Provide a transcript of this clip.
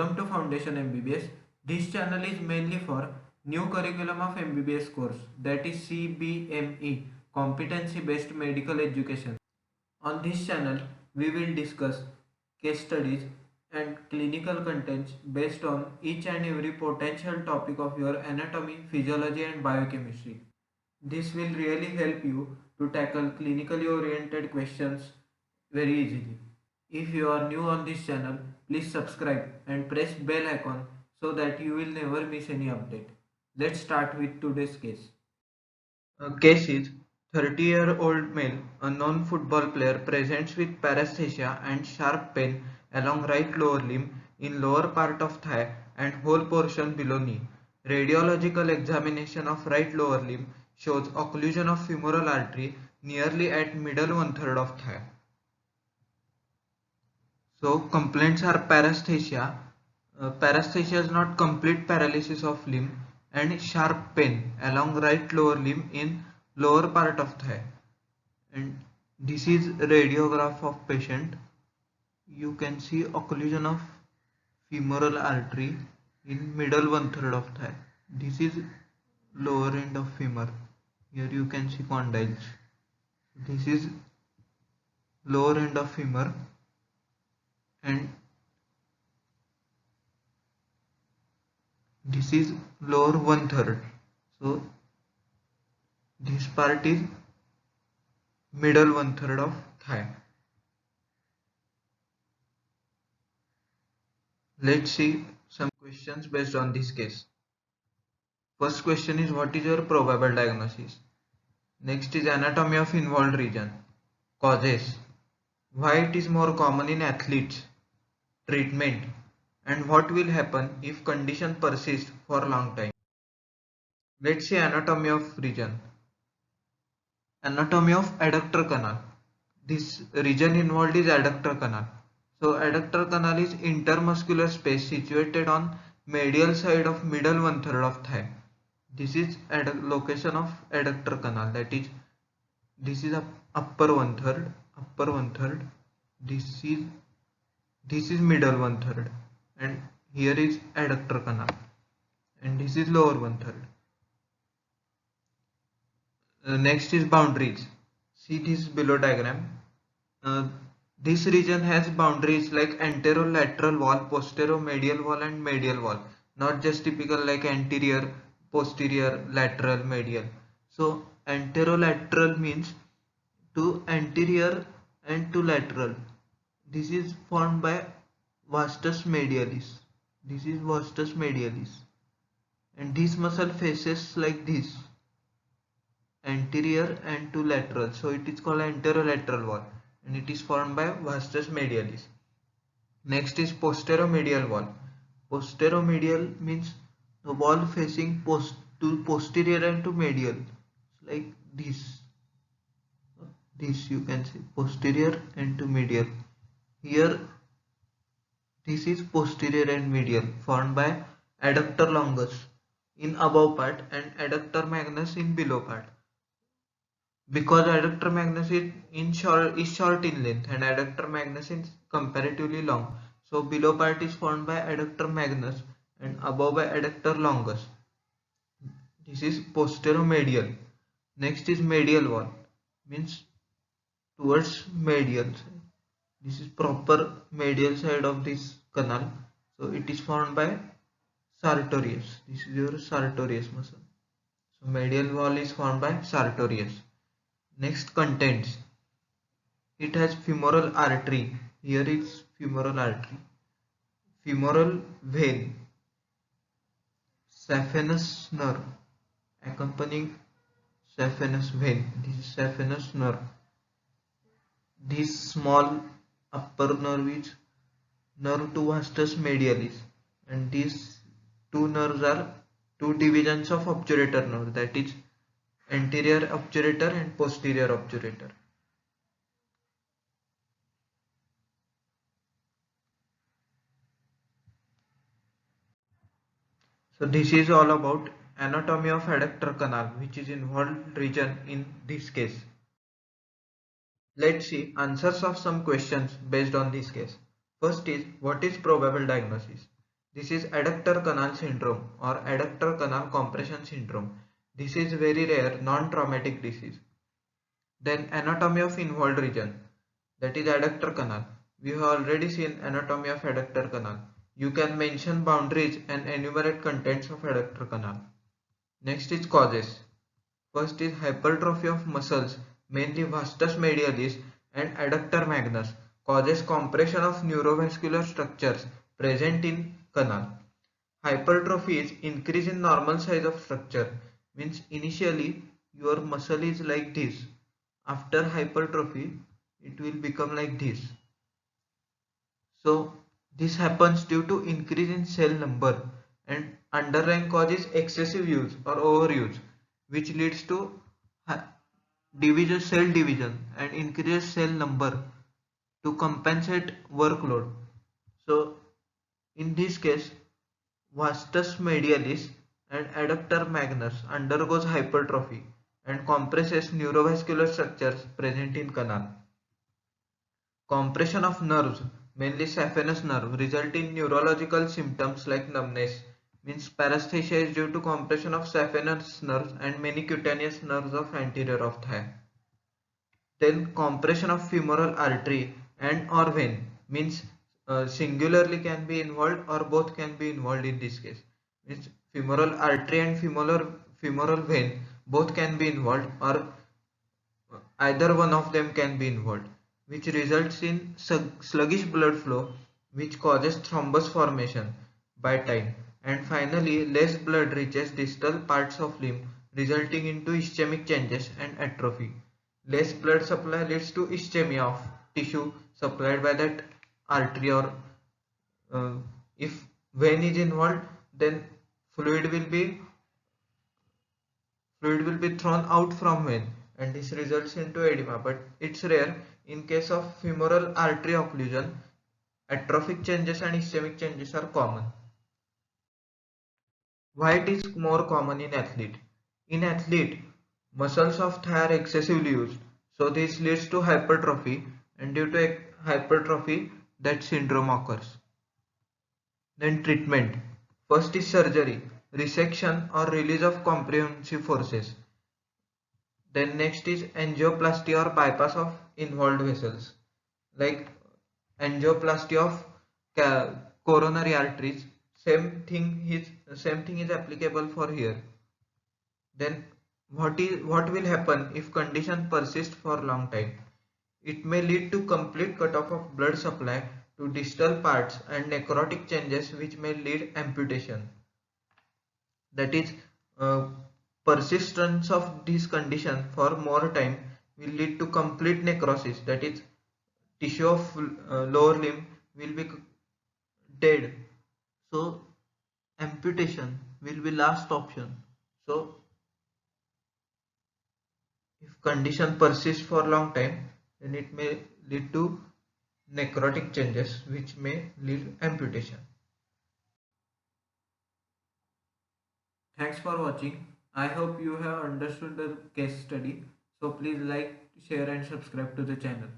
Welcome to Foundation MBBS. This channel is mainly for new curriculum of MBBS course, that is CBME, competency based medical education. On this channel we will discuss case studies and clinical contents based on each and every potential topic of your anatomy, physiology and biochemistry. This will really help you to tackle clinically oriented questions very easily. If you are new on this channel, please subscribe and press bell icon so that you will never miss any update. Let's start with today's case. Case is 30-year-old male, a non-football player, presents with paresthesia and sharp pain along right lower limb in lower part of thigh and whole portion below knee. Radiological examination of right lower limb shows occlusion of femoral artery nearly at middle one-third of thigh. So complaints are paresthesia. Paresthesia is not complete paralysis of limb and sharp pain along right lower limb in lower part of thigh. And this is radiograph of patient. You can see occlusion of femoral artery in middle one-third of thigh. This is lower end of femur. Here you can see condyles. This is lower end of femur and this is lower one-third. So this part is middle one-third of thigh. Let's see some questions based on this case. First question is, what is your probable diagnosis? Next is anatomy of involved region. Causes. Why it is more common in athletes. Treatment. And what will happen if condition persists for a long time. Let's see anatomy of region. Anatomy of adductor canal. This region involved is adductor canal. So adductor canal is intermuscular space situated on medial side of middle one-third of thigh. This is location of adductor canal, that is, this is upper one-third, this is middle one-third, and here is adductor canal, and this is lower one-third. Next is boundaries. See this below diagram. This region has boundaries like anterolateral wall, posteromedial wall and medial wall, not just typical like anterior, posterior, lateral, medial. So anterolateral means to anterior and to lateral. This is formed by vastus medialis. This is vastus medialis, and this muscle faces like this, anterior and to lateral. So it is called anterolateral wall, and it is formed by vastus medialis. Next is posteromedial wall. Posteromedial means the wall facing to posterior and to medial, like this. This you can see posterior and to medial. Here this is posterior and medial, formed by adductor longus in above part and adductor magnus in below part. Because adductor magnus is short in length and adductor magnus is comparatively long, so below part is formed by adductor magnus and above by adductor longus. This is posteromedial. Next is medial wall, means towards medial side. This is proper medial side of this canal, so it is formed by sartorius. This is your sartorius muscle. So medial wall is formed by sartorius. Next, contents. It has femoral artery. Here is femoral artery, femoral vein, saphenous nerve, accompanying saphenous vein. This is saphenous nerve. This small upper nerve is nerve to vastus medialis, and these two nerves are two divisions of obturator nerve, that is anterior obturator and posterior obturator. So this is all about anatomy of adductor canal, which is involved region in this case. Let's see answers of some questions based on this case. First is, what is probable diagnosis? This is adductor canal syndrome or adductor canal compression syndrome. This is very rare non-traumatic disease. Then anatomy of involved region, that is adductor canal. We have already seen anatomy of adductor canal. You can mention boundaries and enumerate contents of adductor canal. Next is causes. First is hypertrophy of muscles, mainly vastus medialis and adductor magnus, causes compression of neurovascular structures present in canal. Hypertrophy is increase in normal size of structure, means initially your muscle is like this. After hypertrophy, it will become like this. So this happens due to increase in cell number, and underlying cause is excessive use or overuse, which leads to division, cell division, and increases cell number to compensate workload. So in this case, vastus medialis and adductor magnus undergoes hypertrophy and compresses neurovascular structures present in canal. Compression of nerves, mainly saphenous nerve, result in neurological symptoms like numbness. Means paresthesia is due to compression of saphenous nerves and many cutaneous nerves of anterior of thigh. Then compression of femoral artery and or vein, means singularly can be involved or both can be involved in this case. Means femoral artery and femoral vein both can be involved, or either one of them can be involved, which results in sluggish blood flow, which causes thrombus formation by time, and finally less blood reaches distal parts of limb, resulting into ischemic changes and atrophy. Less blood supply leads to ischemia of tissue supplied by that artery, or uh, if vein is involved, then fluid will be fluid will be thrown out from vein, and this results into edema, but it's rare. In case of femoral artery occlusion, atrophic changes and ischemic changes are common. Why it is more common in athlete? In athlete, muscles of thigh are excessively used, so this leads to hypertrophy, and due to hypertrophy, that syndrome occurs. Then treatment. First is surgery, resection or release of comprehensive forces. Then next is angioplasty or bypass of involved vessels, like angioplasty of coronary arteries. Same thing is applicable for here. Then what will happen if condition persists for long time? It may lead to complete cutoff of blood supply to distal parts and necrotic changes which may lead amputation. That is, uh, persistence of this condition for more time will lead to complete necrosis, that is tissue of lower limb will be dead, so amputation will be last option. So if condition persists for long time, then it may lead to necrotic changes which may lead amputation. Thanks for watching. I hope you have understood the case study. So please like, share and subscribe to the channel.